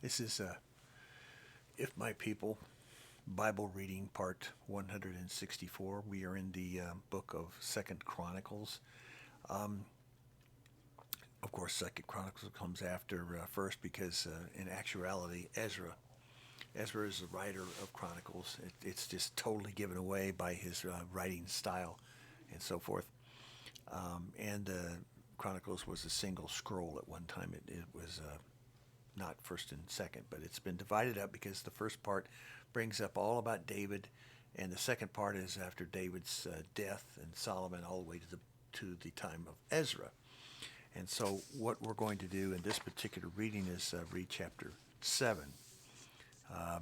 This is If My People Bible reading part 164. We are in the book of Second Chronicles. Um, of course, Second Chronicles comes after first because in actuality, Ezra is the writer of Chronicles. It's just totally given away by his writing style and so forth. And Chronicles was a single scroll at one time. It was not first and second, but it's been divided up because the first part brings up all about David, and the second part is after David's death and Solomon, all the way to the time of Ezra. And so, what we're going to do in this particular reading is read chapter 7,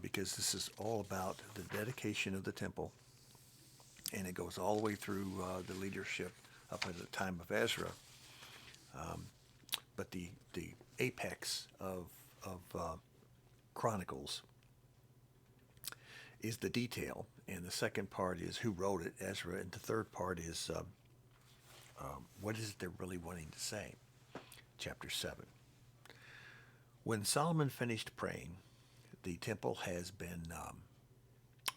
because this is all about the dedication of the temple, and it goes all the way through the leadership up at the time of Ezra. But the apex of Chronicles is the detail, and the second part is who wrote it, Ezra, and the third part is what is it they're really wanting to say. Chapter 7. When Solomon finished praying, the temple has been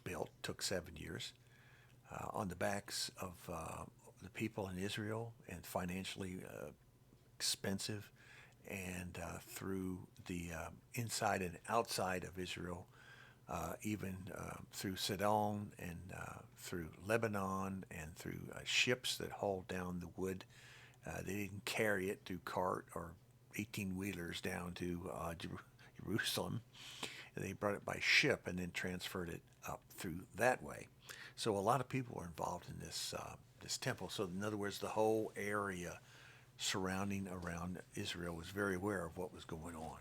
built, took 7 years, on the backs of the people in Israel, and financially expensive, and through the inside and outside of Israel, even through Sidon and through Lebanon, and through ships that hauled down the wood. They didn't carry it through cart or 18-wheelers down to Jerusalem. They brought it by ship and then transferred it up through that way. So a lot of people are involved in this temple. So in other words, the whole area surrounding around Israel was very aware of what was going on.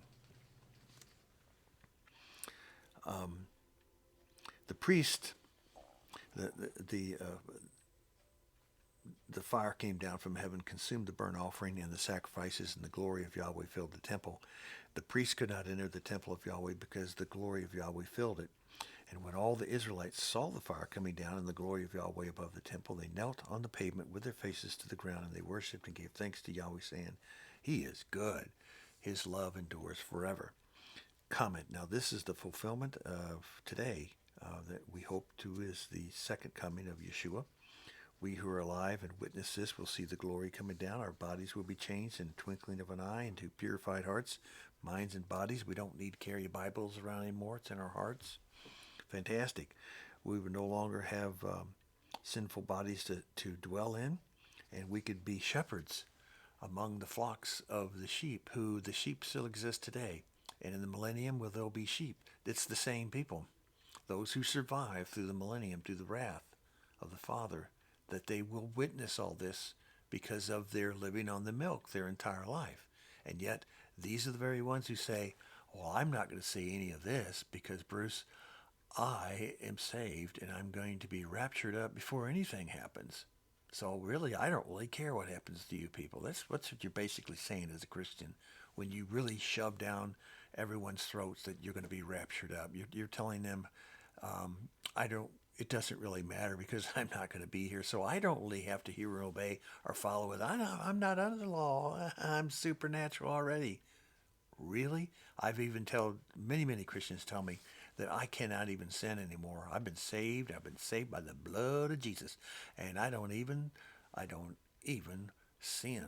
The priest, the fire came down from heaven, consumed the burnt offering and the sacrifices, and the glory of Yahweh filled the temple. The priest could not enter the temple of Yahweh because the glory of Yahweh filled it. And when all the Israelites saw the fire coming down and the glory of Yahweh above the temple, they knelt on the pavement with their faces to the ground, and they worshipped and gave thanks to Yahweh, saying, He is good. His love endures forever. Comment. Now this is the fulfillment of today that we hope to is the second coming of Yeshua. We who are alive and witness this will see the glory coming down. Our bodies will be changed in the twinkling of an eye into purified hearts, minds, and bodies. We don't need to carry Bibles around anymore. It's in our hearts. Fantastic. We would no longer have sinful bodies to dwell in, and we could be shepherds among the flocks of the sheep, who the sheep still exist today. And in the millennium, well, there'll be sheep. It's the same people. Those who survive through the millennium, through the wrath of the Father, that they will witness all this because of their living on the milk their entire life. And yet, these are the very ones who say, well, I'm not going to see any of this because, Bruce, I am saved and I'm going to be raptured up before anything happens. So really, I don't really care what happens to you people. That's what you're basically saying as a Christian when you really shove down everyone's throats that you're going to be raptured up. You're telling them, I don't. It doesn't really matter because I'm not going to be here, so I don't really have to hear and obey or follow it. I'm not under the law. I'm supernatural already. Really? I've even told many Christians tell me that I cannot even sin anymore. I've been saved. I've been saved by the blood of Jesus, and I don't even sin.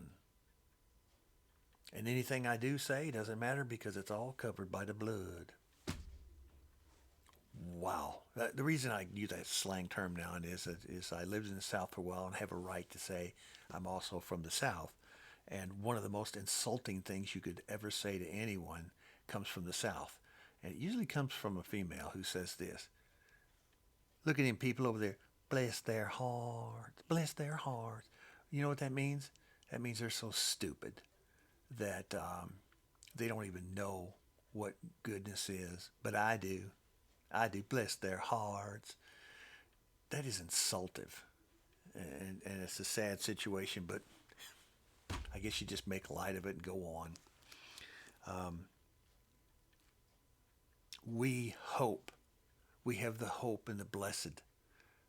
And anything I do say doesn't matter because it's all covered by the blood. Wow. The reason I use that slang term now is I lived in the South for a while and have a right to say I'm also from the South. And one of the most insulting things you could ever say to anyone comes from the South. And it usually comes from a female who says this. Look at them people over there. Bless their hearts. Bless their hearts. You know what that means? That means they're so stupid that they don't even know what goodness is. But I do. I do. Bless their hearts. That is insultive. And it's a sad situation, but I guess you just make light of it and go on. We hope. We have the hope and the blessed,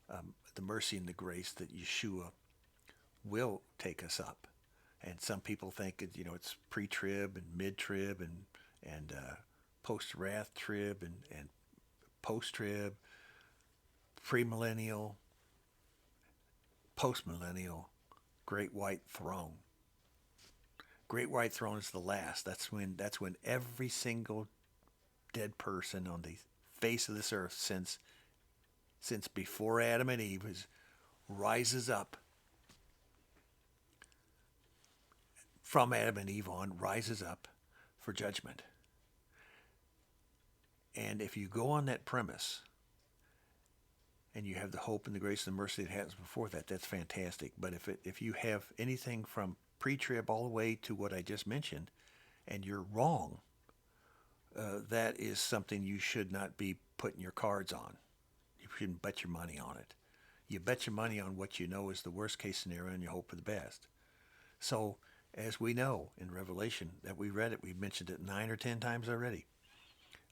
the mercy and the grace that Yeshua will take us up. And some people think it's pre-trib and mid-trib and post-wrath trib and post-trib, premillennial, post-millennial, great white throne. Great white throne is the last. That's when every single dead person on the face of this earth since before Adam and Eve rises up from Adam and Eve on, rises up for judgment. And if you go on that premise and you have the hope and the grace and the mercy that happens before that, that's fantastic. But if you have anything from pre-trib all the way to what I just mentioned, and you're wrong, that is something you should not be putting your cards on. You shouldn't bet your money on it. You bet your money on what you know is the worst case scenario and you hope for the best. So, as we know in Revelation, that we read it, we've mentioned it 9 or 10 times already,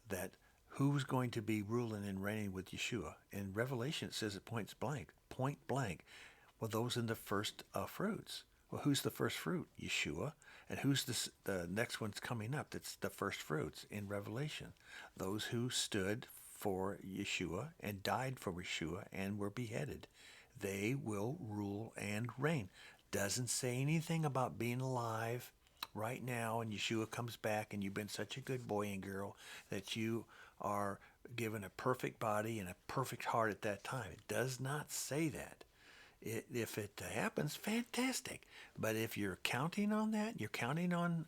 that who's going to be ruling and reigning with Yeshua? In Revelation, it says it point blank. Well, those in the first fruits. Well, who's the first fruit? Yeshua. And who's the next one's coming up? That's the first fruits in Revelation. Those who stood for Yeshua and died for Yeshua and were beheaded. They will rule and reign. Doesn't say anything about being alive right now and Yeshua comes back and you've been such a good boy and girl that you are given a perfect body and a perfect heart at that time. It does not say that. If it happens, fantastic. But if you're counting on that, you're counting on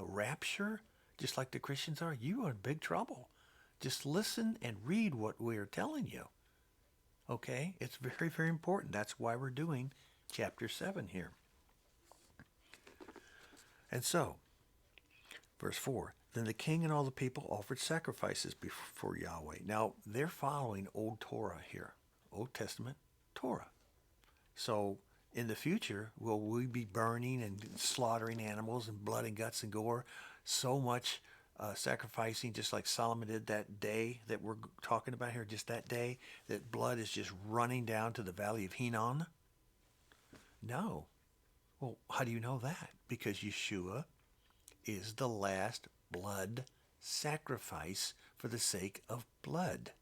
rapture, just like the Christians are, you are in big trouble. Just listen and read what we are telling you. Okay? It's very, very important. That's why we're doing chapter 7 here. And so, verse 4, then the king and all the people offered sacrifices before Yahweh. Now, they're following Old Torah here. Old Testament Torah. So, in the future, will we be burning and slaughtering animals and blood and guts and gore? So much sacrificing, just like Solomon did that day that we're talking about here, just that day, that blood is just running down to the valley of Hinnom? No. Well, how do you know that? Because Yeshua is the last blood sacrifice for the sake of blood.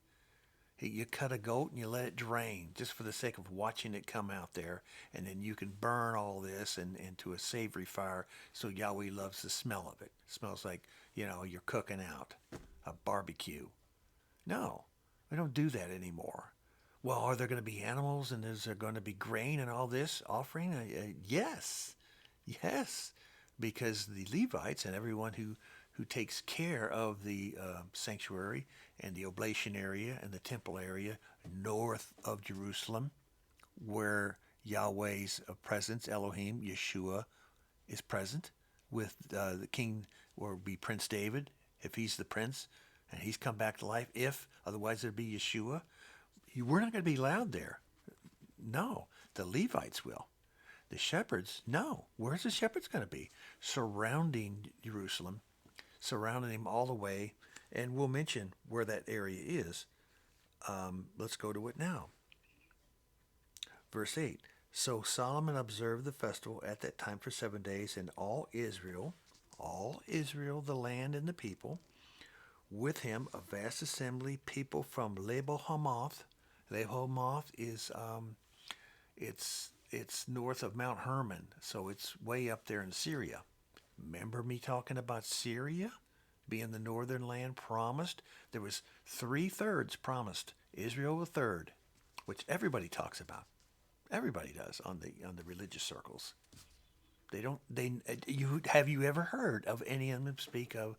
You cut a goat and you let it drain just for the sake of watching it come out there. And then you can burn all this into a savory fire so Yahweh loves the smell of it. It smells like, you're cooking out a barbecue. No, we don't do that anymore. Well, are there going to be animals and is there going to be grain and all this offering? Yes, because the Levites and everyone who takes care of the sanctuary and the oblation area and the temple area north of Jerusalem, where Yahweh's presence, Elohim, Yeshua, is present with the king, or be Prince David, if he's the prince, and he's come back to life. Otherwise there'd be Yeshua. We're not going to be allowed there. No, the Levites will. The shepherds, no. Where's the shepherds going to be? Surrounding Jerusalem, surrounding him all the way, and we'll mention where that area is. Let's go to it now. Verse 8. So Solomon observed the festival at that time for 7 days, and all Israel, the land and the people, with him a vast assembly, people from Lebo Hamath. Lebo Hamath is it's north of Mount Hermon, so it's way up there in Syria. Remember me talking about Syria being the northern land promised? There was 3/3 promised. Israel a third, which everybody talks about. Everybody does on the religious circles. Have you ever heard of any of them speak of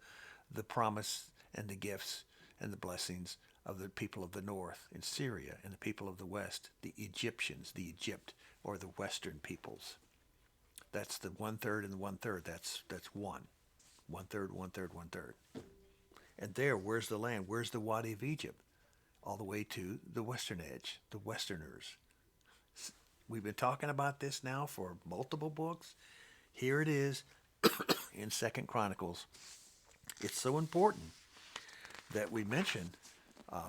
the promise and the gifts and the blessings of the people of the north in Syria and the people of the west, the Egyptians, the Egypt, or the western peoples? That's the 1/3 and the 1/3. That's one. 1/3, 1/3, 1/3. And there, where's the land? Where's the Wadi of Egypt? All the way to the western edge, the westerners. We've been talking about this now for multiple books. Here it is in 2 Chronicles. It's so important that we mention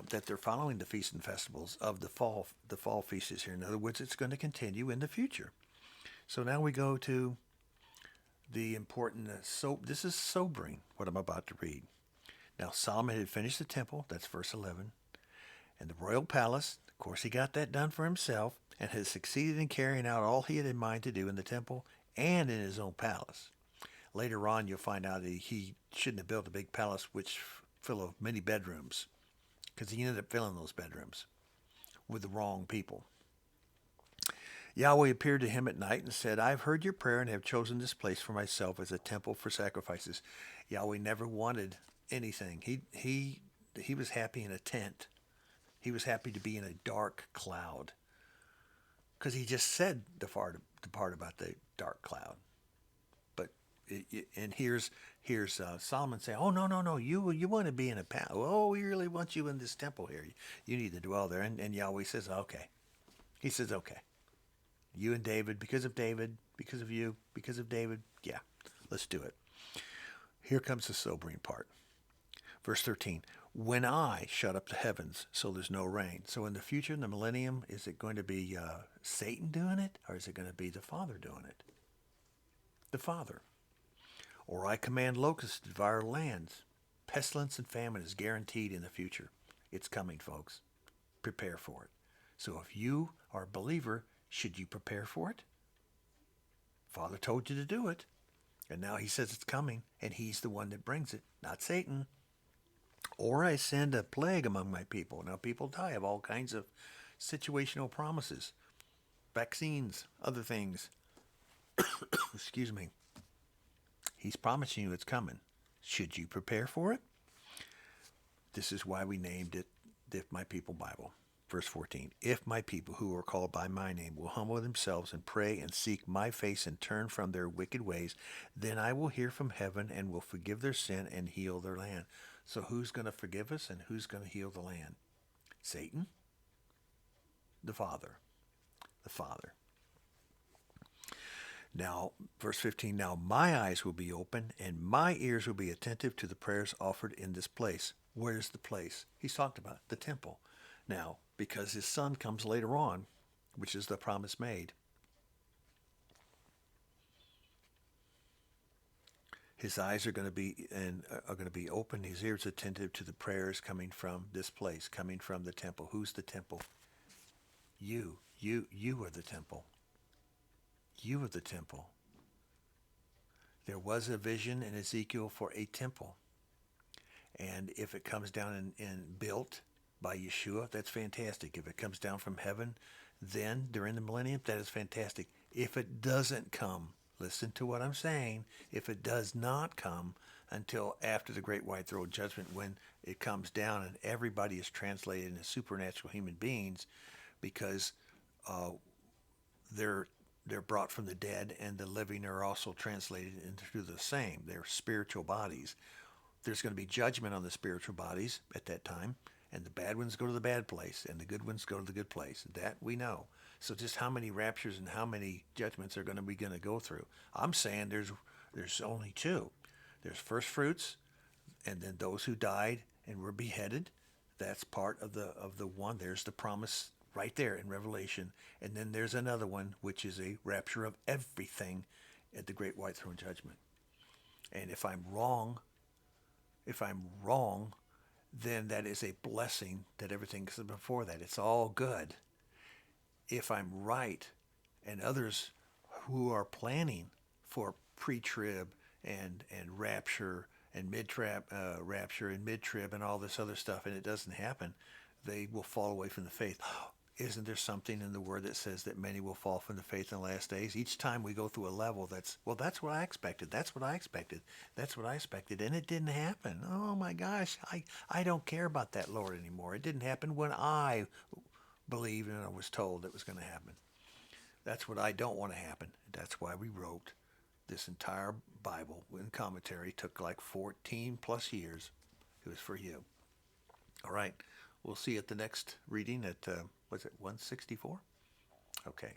that they're following the feasts and festivals of the fall feasts here. In other words, it's going to continue in the future. So now we go to the important, this is sobering, what I'm about to read. Now Solomon had finished the temple, that's verse 11, and the royal palace. Of course, he got that done for himself and has succeeded in carrying out all he had in mind to do in the temple and in his own palace. Later on, you'll find out that he shouldn't have built a big palace which full of many bedrooms, because he ended up filling those bedrooms with the wrong people. Yahweh appeared to him at night and said, I have heard your prayer and have chosen this place for myself as a temple for sacrifices. Yahweh never wanted anything. He was happy in a tent. He was happy to be in a dark cloud, because he just said the part about the dark cloud. But and here's Solomon saying, "Oh no, you want to be in a palace? Oh, we really want you in this temple here. You need to dwell there." And Yahweh says, "Okay." He says, "Okay, you and David, because of David, because of you, because of David, yeah, let's do it." Here comes the sobering part. Verse 13, when I shut up the heavens so there's no rain. So in the future, in the millennium, is it going to be Satan doing it, or is it going to be the Father doing it? The Father. Or I command locusts to devour lands. Pestilence and famine is guaranteed in the future. It's coming, folks. Prepare for it. So if you are a believer, should you prepare for it? Father told you to do it. And now he says it's coming, and he's the one that brings it, not Satan. Or I send a plague among my people. Now people die of all kinds of situational promises. Vaccines, other things. Excuse me. He's promising you it's coming. Should you prepare for it? This is why we named it the If My People Bible. Verse 14, if my people who are called by my name will humble themselves and pray and seek my face and turn from their wicked ways, then I will hear from heaven and will forgive their sin and heal their land. So who's going to forgive us and who's going to heal the land? Satan? The Father. The Father. Now, verse 15, now my eyes will be open and my ears will be attentive to the prayers offered in this place. Where's the place? He's talked about the temple. Now, because his son comes later on, which is the promise made, his eyes are going to be open. His ears attentive to the prayers coming from this place, coming from the temple. Who's the temple? You are the temple. You are the temple. There was a vision in Ezekiel for a temple, and if it comes down and built by Yeshua, that's fantastic. If it comes down from heaven, then during the millennium, that is fantastic. If it doesn't come, listen to what I'm saying, if it does not come until after the great white throne judgment, when it comes down and everybody is translated into supernatural human beings, because they're brought from the dead, and the living are also translated into the same. They're spiritual bodies. There's going to be judgment on the spiritual bodies at that time, and the bad ones go to the bad place, and the good ones go to the good place. That we know. So just how many raptures and how many judgments are going to go through? I'm saying there's only two. There's first fruits, and then those who died and were beheaded. That's part of the one. There's the promise right there in Revelation. And then there's another one, which is a rapture of everything at the great white throne judgment. And if I'm wrong, then that is a blessing that everything comes before that. It's all good. If I'm right, and others who are planning for pre-trib and rapture and rapture and mid-trib and all this other stuff, and it doesn't happen, they will fall away from the faith. Isn't there something in the Word that says that many will fall from the faith in the last days? Each time we go through a level that's what I expected. That's what I expected. That's what I expected. And it didn't happen. Oh my gosh, I don't care about that, Lord, anymore. It didn't happen when I believed and I was told it was going to happen. That's what I don't want to happen. That's why we wrote this entire Bible in commentary. It took like 14 plus years. It was for you. All right. We'll see you at the next reading at, was it 164? Okay.